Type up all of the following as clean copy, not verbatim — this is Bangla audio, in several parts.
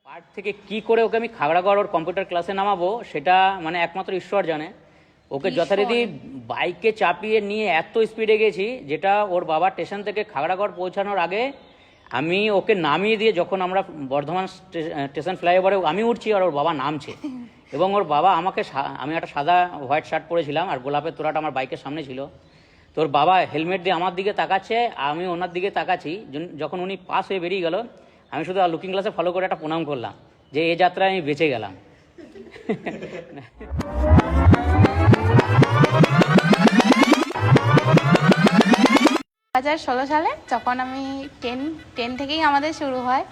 পার্ক থেকে কি করে ওকে আমি খাগড়াগড় ওর কম্পিউটার ক্লাসে নামাবো সেটা মানে একমাত্র ঈশ্বর জানে। ওকে যথারীতি বাইকে চাপিয়ে নিয়ে এত স্পিডে গেছি যেটা ওর বাবা স্টেশন থেকে খাগড়াগড় পৌঁছানোর আগে আমি ওকে নামিয়ে দিয়ে যখন আমরা বর্ধমান স্টেশন ফ্লাইওভারে আমি উঠছি আর ওর বাবা নামছে এবং ওর বাবা আমাকে, আমি একটা সাদা হোয়াইট শার্ট পরেছিলাম আর গোলাপের তোড়াটা আমার বাইকের সামনে ছিল, তোর বাবা হেলমেট দিয়ে আমার দিকে তাকাচ্ছে, আমি ওনার দিকে তাকাচ্ছি। যখন উনি পাস হয়ে বেরিয়ে গেল আমি শুধু লুকিং গ্লাসে ফলো করে একটা প্রণাম করলাম যে এই যাত্রায় আমি বেঁচে গেলাম। 2016 সালে যখন আমি টেন থেকেই আমাদের শুরু হয়,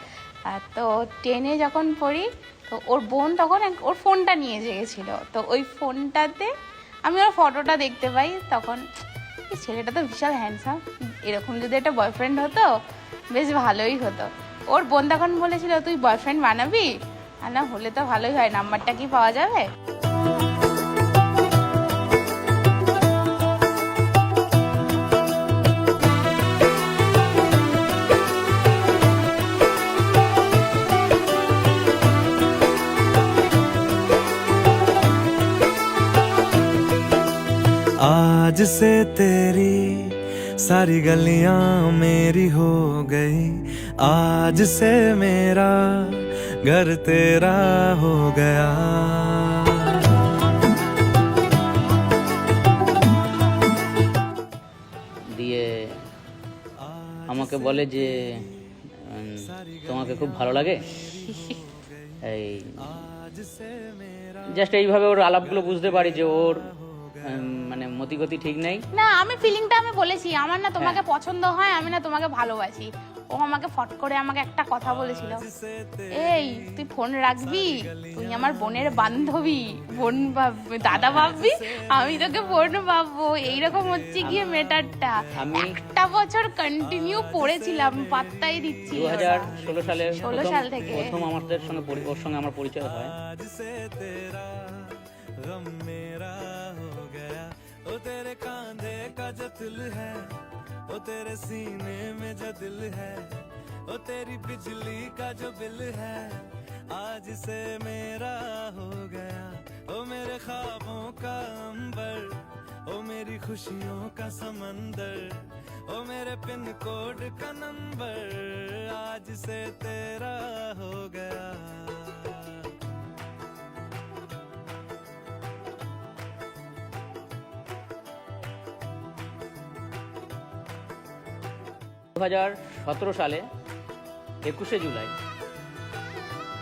তো 10-এ যখন পড়ি তো ওর বোন তখন ওর ফোনটা নিয়ে গেছিল, তো ওই ফোনটাতে আমি ওর ফটোটা দেখতে পাই। তখন এই ছেলেটা তো বিশাল হ্যান্ডসাম, এরকম যদি একটা বয়ফ্রেন্ড হতো বেশ ভালোই হতো। ওর বোন তখন বলেছিল তুই বয়ফ্রেন্ড বানাবি, আর না হলে তো ভালোই হয়, নাম্বারটা কি পাওয়া যাবে? आज से तेरी सारी गलियां मेरी हो गई, आज से मेरा घर तेरा हो गया। দিয়ে আমাকে বলে যে তোমাকে খুব ভালো লাগে, এই জাস্ট এইভাবে ওর আলাপগুলো বুঝতে পারি যে ওর মানে মতিগতি ঠিক নেই। না, আমি ফিলিংটা আমি বলেছি, আমার না তোমাকে পছন্দ হয়, আমি না তোমাকে ভালোবাসি। ও আমাকে ফট করে আমাকে একটা কথা বলেছিল, এই তুই ফোন রাখবি, তুই আমার বোনের বান্ধবী, বোন ভাববি, দাদা ভাববি, আমি তোকে বোন ভাববো। এইরকম হচ্ছে গিয়ে মেটারটা। আমি 1 বছর কন্টিনিউ পড়েছিলাম, পাত্তাই দিচ্ছি। 2016 সাল থেকে প্রথম আমাদের সঙ্গে ওর সঙ্গে আমার পরিচয় হয়। ओ तेरे कांधे का जो दिल है, ओ तेरे सीने में जो दिल है, ओ तेरी बिजली का जो बिल है, आज से मेरा हो गया। ओ मेरे ख्वाबों का अंबर, ओ मेरी खुशियों का समंदर, ओ मेरे पिन कोड का नंबर, आज से तेरा हो गया। 2017 সালে 21শে জুলাই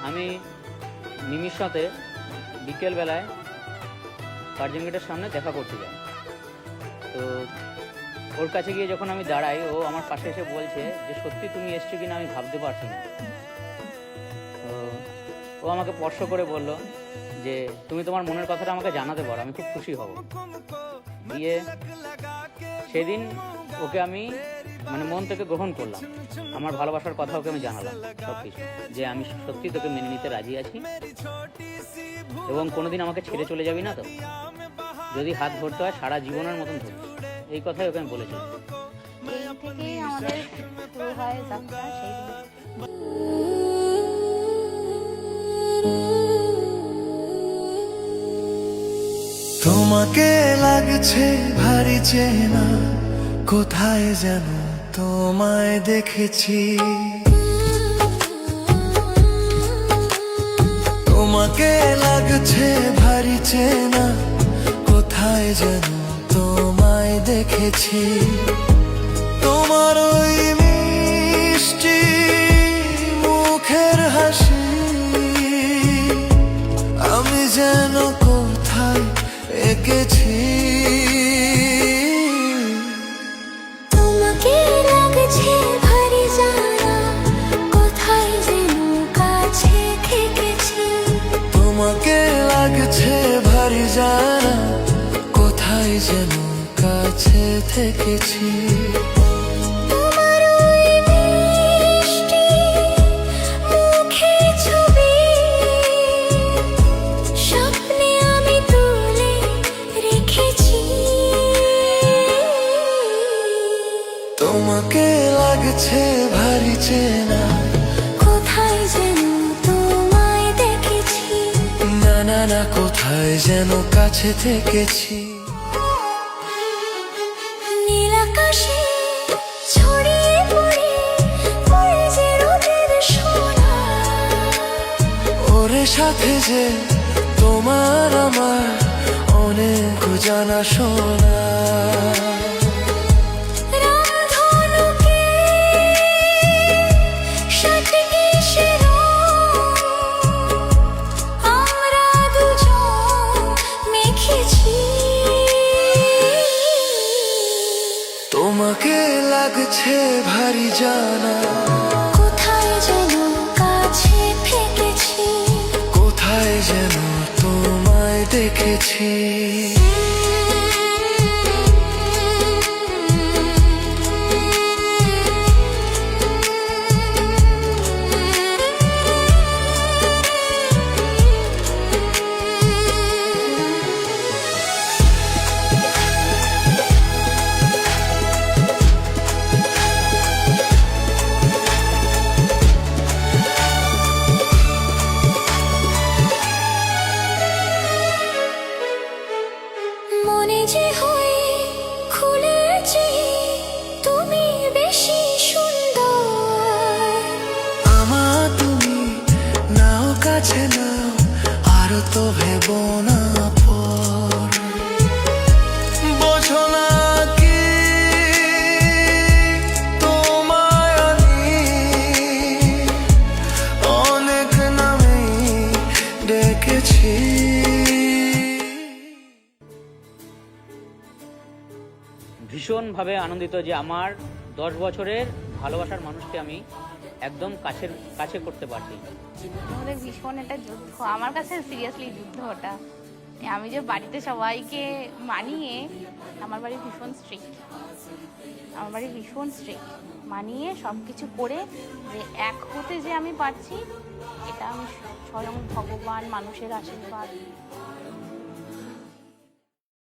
আমি মিমির সাথে বিকেলবেলায় কার্জন গেটের সামনে দেখা করতে যাই। তো ওর কাছে গিয়ে যখন আমি দাঁড়াই, ও আমার পাশে এসে বলছে যে সত্যি তুমি এসছো কিনা আমি ভাবতে পারছি না। তো ও আমাকে স্পর্শ করে বলল যে তুমি তোমার মনের কথাটা আমাকে জানাতে পারো, আমি খুব খুশি হব। দিয়ে সেদিন ওকে আমি মানে মন থেকে গ্রহণ করলাম, আমার ভালোবাসার কথা ওকে আমি জানালাম সবকিছু, যে আমি সত্যি তোকে মেনে নিতে রাজি আছি এবং কোনোদিন আমাকে ছেড়ে চলে যাবি না, তো যদি হাত ধরতে হয় সারা জীবনের মতন ধরবি, এই কথাই ওকে আমি বলেছিলাম। এই থেকেই আমাদের শুরু হয় যাত্রা। সেই তোমাকে লাগছে ভারী চেনা, কোথায় যেন তোমায় দেখেছি, তোমাকে লাগছে ভারী চেনা, কোথায় যেন তোমায় দেখেছি। তোমার ওই মিষ্টি মুখের হাসি আমি যেন কোথায় এঁকেছি। তোমাকে লাগছে ভারী জানা, কোথায় যেন কাছে থেকেছি, তোমাকে লাগছে ভারী জানা, কোথায় যেন কাছে থেকেছি। তোমার ওই মিষ্টি মুখের ছবি স্বপ্নে আমি তুলে রেখেছি। তোমাকে লাগছে ভারী চেনা, কোথায় যেন তোমায় কোথায় যেন কাছে থেকেছি। নীল আকাশে ছড়িয়ে পড়ে পড়ে যে রোদের সোনা, ওরে সাথে যে তোমার আমার অনেক জানা শোনা। রামধনুকে সাথে কিসের রং, আমরা দুজন মেখেছি। তোমাকে লাগছে ভারী জানা, কোথায় যেন কাছে থেকেছি। কোথায় যেন তোমায় দেখেছি। মনে যে হয়ে খুলেছি তুমি বেশি সুন্দর। আমার তুমি নাও কাছে নাও, আর তো ভেবো না পর। বোঝো না কি তোমায় আমি অনেক নামেই ডেকেছি। ভীষণভাবে আনন্দিত যে আমার 10 বছরের ভালোবাসার মানুষকে আমি একদম কাছে করতে পারছি। আমাদের ভীষণ একটা যুদ্ধ, আমার কাছে সিরিয়াসলি যুদ্ধ ওটা। আমি যে বাড়িতে সবাইকে মানিয়ে, আমার বাড়ি ভীষণ স্ট্রিক্ট, মানিয়ে সব কিছু করে যে এক হতে যে আমি পারছি, এটা আমি স্বয়ং ভগবান, মানুষের আশীর্বাদ